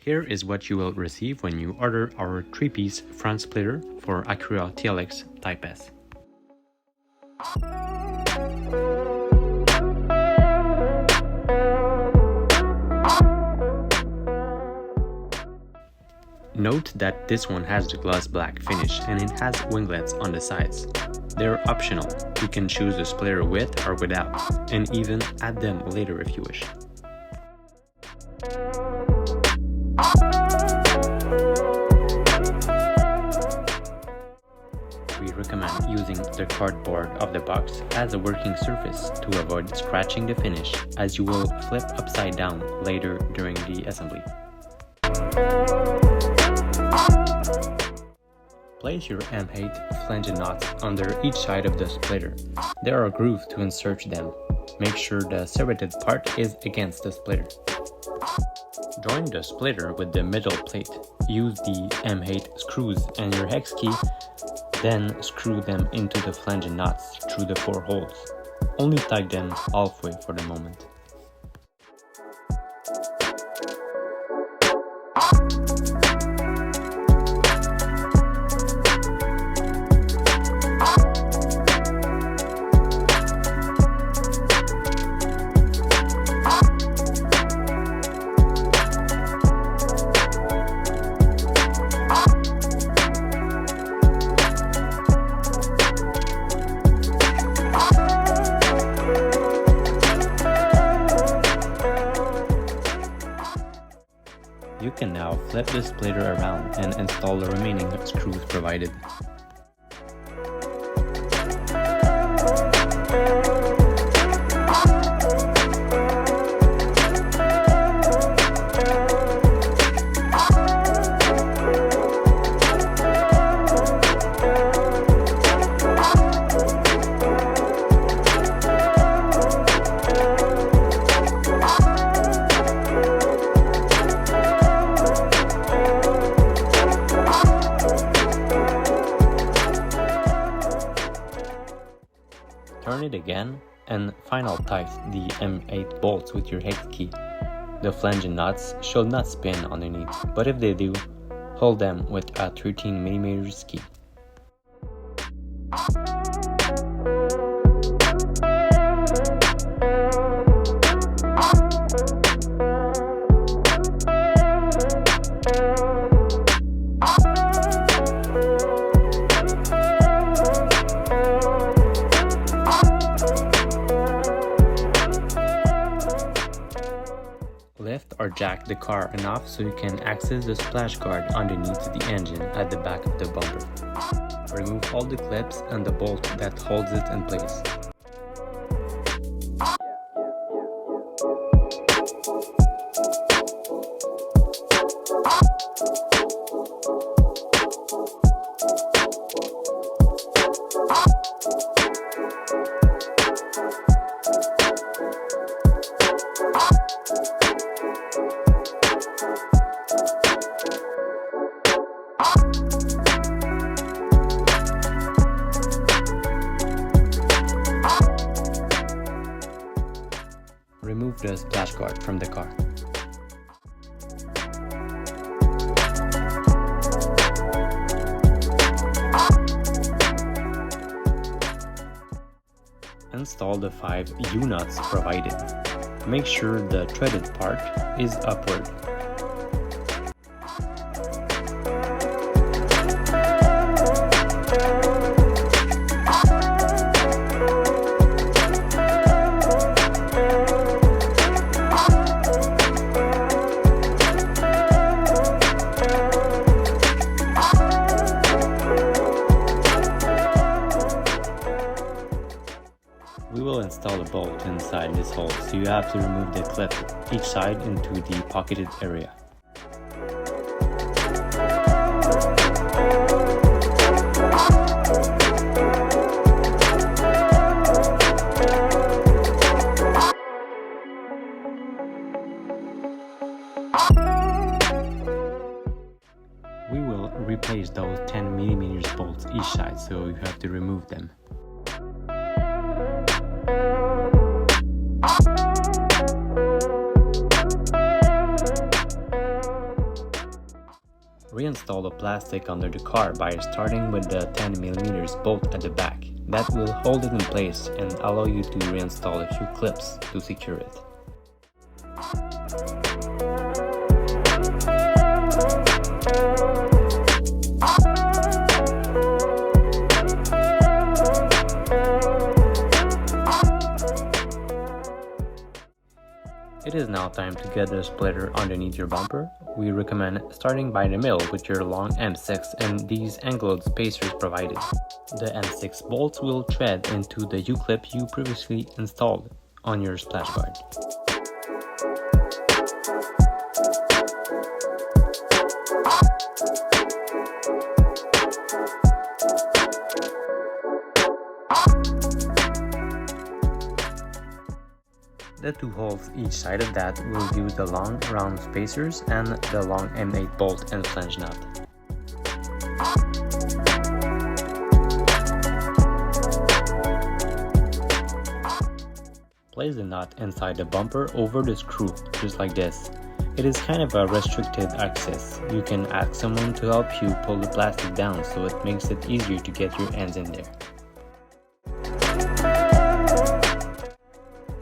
Here is what you will receive when you order our 3-piece front splitter for Acura TLX Type S. Note that this one has the gloss black finish and it has winglets on the sides. They're optional, you can choose the splitter with or without, and even add them later if you wish. We recommend using the cardboard of the box as a working surface to avoid scratching the finish, as you will flip upside down later during the assembly. Place your M8 flange nuts under each side of the splitter. There are grooves to insert them. Make sure the serrated part is against the splitter. Join the splitter with the middle plate. Use the M8 screws and your hex key, then screw them into the flange nuts through the 4 holes. Only tighten them halfway for the moment. You can now flip the splitter around and install the remaining screws provided. Turn it again and final tighten the M8 bolts with your hex key. The flange nuts should not spin underneath, but if they do, hold them with a 13mm key. Lift or jack the car enough so you can access the splash guard underneath the engine at the back of the bumper. Remove all the clips and the bolt that holds it in place. Remove the splash guard from the car. Install the 5 U-nuts provided. Make sure the threaded part is upward. We will install a bolt inside this hole, so you have to remove the clip each side into the pocketed area. We will replace those 10mm bolts each side, so you have to remove them. Reinstall the plastic under the car by starting with the 10mm bolt at the back. That will hold it in place and allow you to reinstall a few clips to secure it. It is now time to get the splitter underneath your bumper. We recommend starting by the middle with your long M6 and these angled spacers provided. The M6 bolts will thread into the U-clip you previously installed on your splash guard. The two holes each side of that will use the long round spacers and the long M8 bolt and flange nut. Place the nut inside the bumper over the screw, just like this. It is kind of a restricted access. You can ask someone to help you pull the plastic down so it makes it easier to get your hands in there.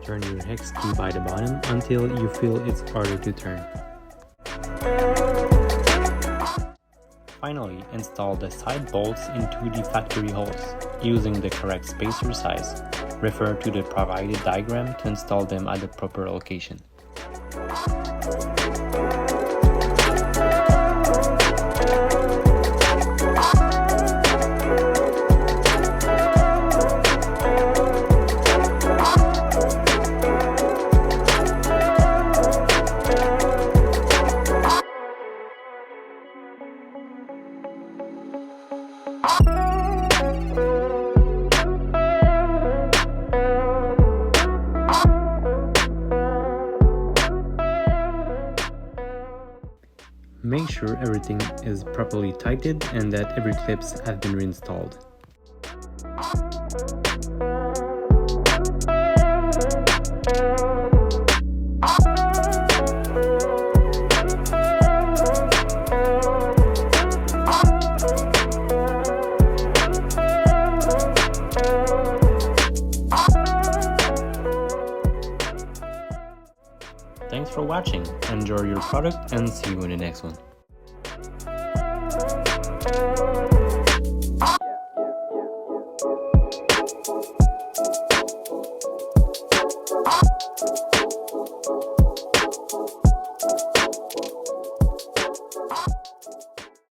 Turn your hex key by the bottom until you feel it's harder to turn. Finally, install the side bolts into the factory holes, using the correct spacer size. Refer to the provided diagram to install them at the proper location. Make sure everything is properly tightened and that every clips have been reinstalled. Thanks for watching, enjoy your product and see you in the next one.